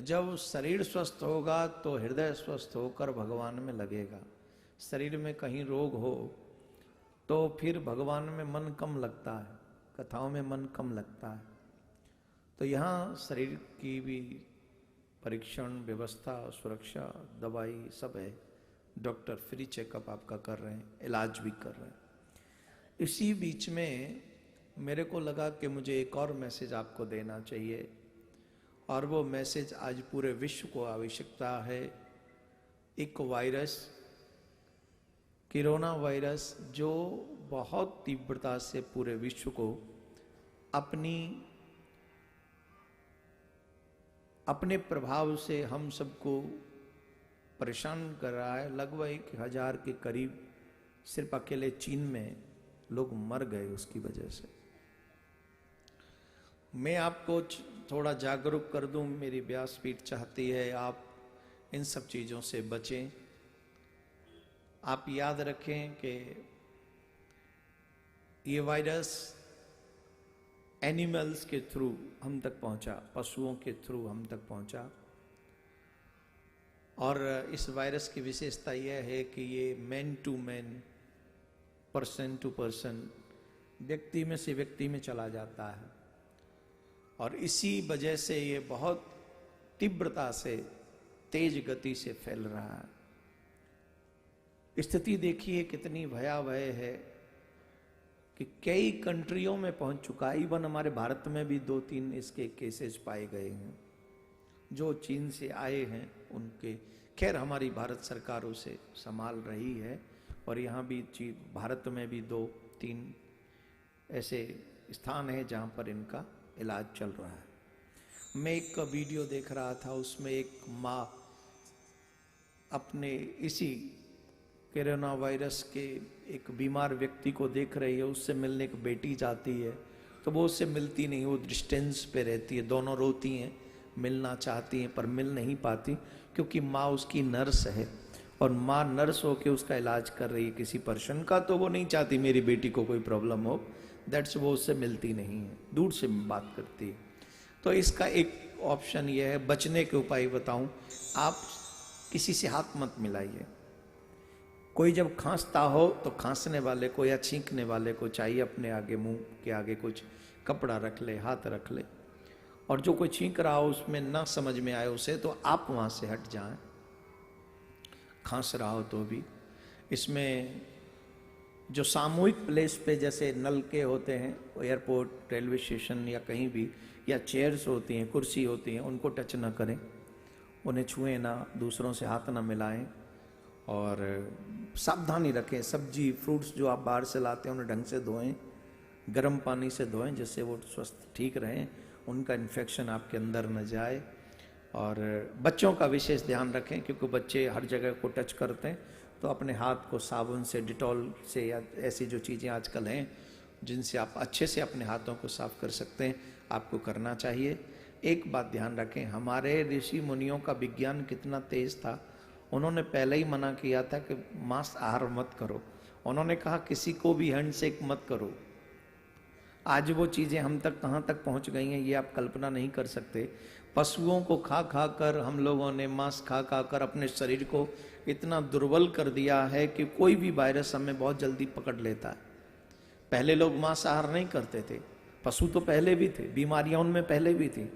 जब शरीर स्वस्थ होगा तो हृदय स्वस्थ होकर भगवान में लगेगा। शरीर में कहीं रोग हो तो फिर भगवान में मन कम लगता है, कथाओं में मन कम लगता है। तो यहाँ शरीर की भी परीक्षण, व्यवस्था, सुरक्षा, दवाई सब है। डॉक्टर फ्री चेकअप आपका कर रहे हैं, इलाज भी कर रहे हैं। इसी बीच में मेरे को लगा कि मुझे एक और मैसेज आपको देना चाहिए, और वो मैसेज आज पूरे विश्व को आवश्यकता है। एक वायरस, कोरोना वायरस, जो बहुत तीव्रता से पूरे विश्व को अपने प्रभाव से हम सबको परेशान कर रहा है। लगभग 1000 के करीब सिर्फ अकेले चीन में लोग मर गए उसकी वजह से। मैं आपको थोड़ा जागरूक कर दूं, मेरी व्यासपीठ चाहती है आप इन सब चीज़ों से बचें। आप याद रखें कि ये वायरस एनिमल्स के थ्रू हम तक पहुंचा, पशुओं के थ्रू हम तक पहुंचा। और इस वायरस की विशेषता यह है कि ये man to man, person to person, व्यक्ति में से व्यक्ति में चला जाता है। और इसी वजह से ये बहुत तीव्रता से, तेज गति से फैल रहा है। स्थिति देखिए कितनी भयावह है कि कई कंट्रियों में पहुंच चुका है। इवन हमारे भारत में भी 2-3 इसके केसेस पाए गए हैं जो चीन से आए हैं उनके। खैर हमारी भारत सरकार उसे संभाल रही है, और यहाँ भी भारत में भी 2-3 ऐसे स्थान हैं जहाँ पर इनका इलाज चल रहा है। मैं एक वीडियो देख रहा था, उसमें एक माँ अपने इसी कोरोना वायरस के एक बीमार व्यक्ति को देख रही है। उससे मिलने एक बेटी जाती है तो वो उससे मिलती नहीं, वो डिस्टेंस पे रहती है। दोनों रोती हैं, मिलना चाहती हैं पर मिल नहीं पाती, क्योंकि माँ उसकी नर्स है और माँ नर्स होके उसका इलाज कर रही है किसी पर्सन का। तो वो नहीं चाहती मेरी बेटी को कोई प्रॉब्लम हो, दैट्स वो उससे मिलती नहीं है, दूर से बात करती है। तो इसका एक ऑप्शन ये है, बचने के उपाय बताऊं। आप किसी से हाथ मत मिलाइए। कोई जब खांसता हो तो खांसने वाले को या छींकने वाले को चाहिए अपने आगे, मुंह के आगे कुछ कपड़ा रख ले, हाथ रख ले। और जो कोई छींक रहा हो उसमें ना समझ में आए उसे, तो आप वहां से हट जाएं। खांस रहा हो तो भी इसमें जो सामूहिक प्लेस पे जैसे नल के होते हैं, एयरपोर्ट, रेलवे स्टेशन या कहीं भी, या चेयर्स होती हैं, कुर्सी होती हैं, उनको टच ना करें, उन्हें छुएं ना, दूसरों से हाथ ना मिलाएं। और सावधानी रखें। सब्जी, फ्रूट्स जो आप बाहर से लाते हैं उन्हें ढंग से धोएं, गर्म पानी से धोएं, जिससे वो स्वस्थ ठीक रहें, उनका इन्फेक्शन आपके अंदर न जाए। और बच्चों का विशेष ध्यान रखें, क्योंकि बच्चे हर जगह को टच करते हैं। तो अपने हाथ को साबुन से, डिटॉल से, या ऐसी जो चीज़ें आजकल हैं जिनसे आप अच्छे से अपने हाथों को साफ कर सकते हैं, आपको करना चाहिए। एक बात ध्यान रखें, हमारे ऋषि मुनियों का विज्ञान कितना तेज था। उन्होंने पहले ही मना किया था कि मांस आहार मत करो। उन्होंने कहा किसी को भी हैंडशेक मत करो। आज वो चीज़ें हम तक कहाँ तक पहुँच गई हैं ये आप कल्पना नहीं कर सकते। पशुओं को खा खा कर हम लोगों ने, मांस खा खा कर अपने शरीर को इतना दुर्बल कर दिया है कि कोई भी वायरस हमें बहुत जल्दी पकड़ लेता है। पहले लोग मांसाहार नहीं करते थे, पशु तो पहले भी थे, बीमारियां उनमें पहले भी थी।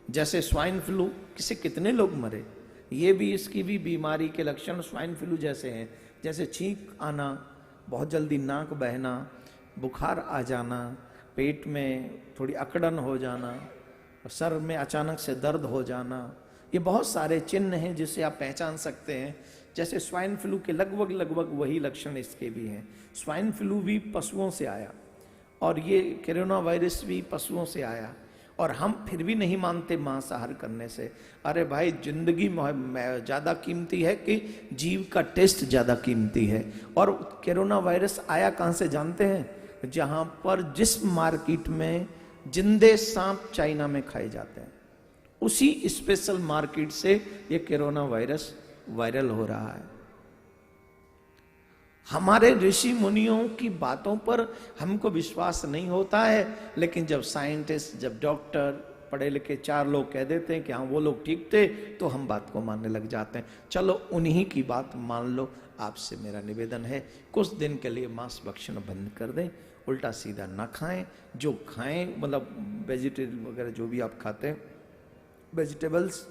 जैसे स्वाइन फ्लू किसे कितने लोग मरे, ये भी, इसकी भी बीमारी के लक्षण स्वाइन फ्लू जैसे हैं। जैसे छींक आना, बहुत जल्दी नाक बहना, बुखार आ जाना, पेट में थोड़ी अकड़न हो जाना, सर में अचानक से दर्द हो जाना, ये बहुत सारे चिन्ह हैं जिससे आप पहचान सकते हैं। जैसे स्वाइन फ्लू के लगभग वही लक्षण इसके भी हैं। स्वाइन फ्लू भी पशुओं से आया और ये कोरोना वायरस भी पशुओं से आया, और हम फिर भी नहीं मानते मांसाहार करने से। अरे भाई, जिंदगी ज़्यादा कीमती है कि जीव का टेस्ट ज़्यादा कीमती है। और कोरोना वायरस आया कहाँ से जानते हैं? जहाँ पर, जिस मार्केट में जिंदे सांप चाइना में खाए जाते हैं, उसी स्पेशल मार्केट से ये कोरोना वायरस वायरल हो रहा है। हमारे ऋषि मुनियों की बातों पर हमको विश्वास नहीं होता है, लेकिन जब साइंटिस्ट, जब डॉक्टर पढ़े लिखे 4 लोग कह देते हैं कि हाँ वो लोग ठीक थे, तो हम बात को मानने लग जाते हैं। चलो उन्हीं की बात मान लो। आपसे मेरा निवेदन है, कुछ दिन के लिए मांस भक्षण बंद कर दें, उल्टा सीधा ना खाएं। जो खाएं मतलब वेजिटेबल वगैरह जो भी आप खाते हैं वेजिटेबल्स,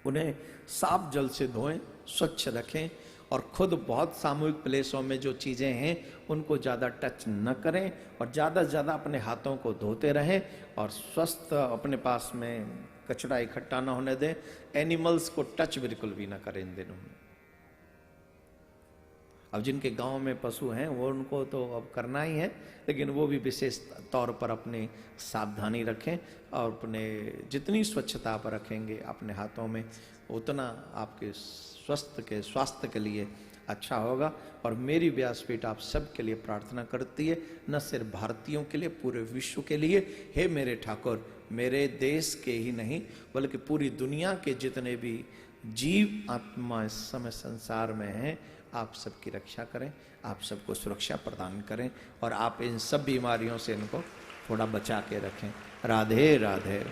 उन्हें साफ जल से धोएं, स्वच्छ रखें, और खुद बहुत सामूहिक प्लेसों में जो चीज़ें हैं उनको ज़्यादा टच न करें, और ज़्यादा से ज़्यादा अपने हाथों को धोते रहें, और स्वस्थ अपने पास में कचरा इकट्ठा ना होने दें। एनिमल्स को टच बिल्कुल भी ना करें इन दिनों में। अब जिनके गांव में पशु हैं वो उनको तो अब करना ही है, लेकिन वो भी विशेष तौर पर अपनी सावधानी रखें, और अपने जितनी स्वच्छता आप रखेंगे अपने हाथों में, उतना आपके स्वास्थ्य के लिए अच्छा होगा। और मेरी व्यासपीठ आप सब के लिए प्रार्थना करती है, न सिर्फ भारतीयों के लिए, पूरे विश्व के लिए। हे मेरे ठाकुर, मेरे देश के ही नहीं बल्कि पूरी दुनिया के जितने भी जीव आत्मा इस समय संसार में हैं, आप सबकी रक्षा करें, आप सबको सुरक्षा प्रदान करें, और आप इन सब बीमारियों से इनको थोड़ा बचा के रखें। राधे राधे।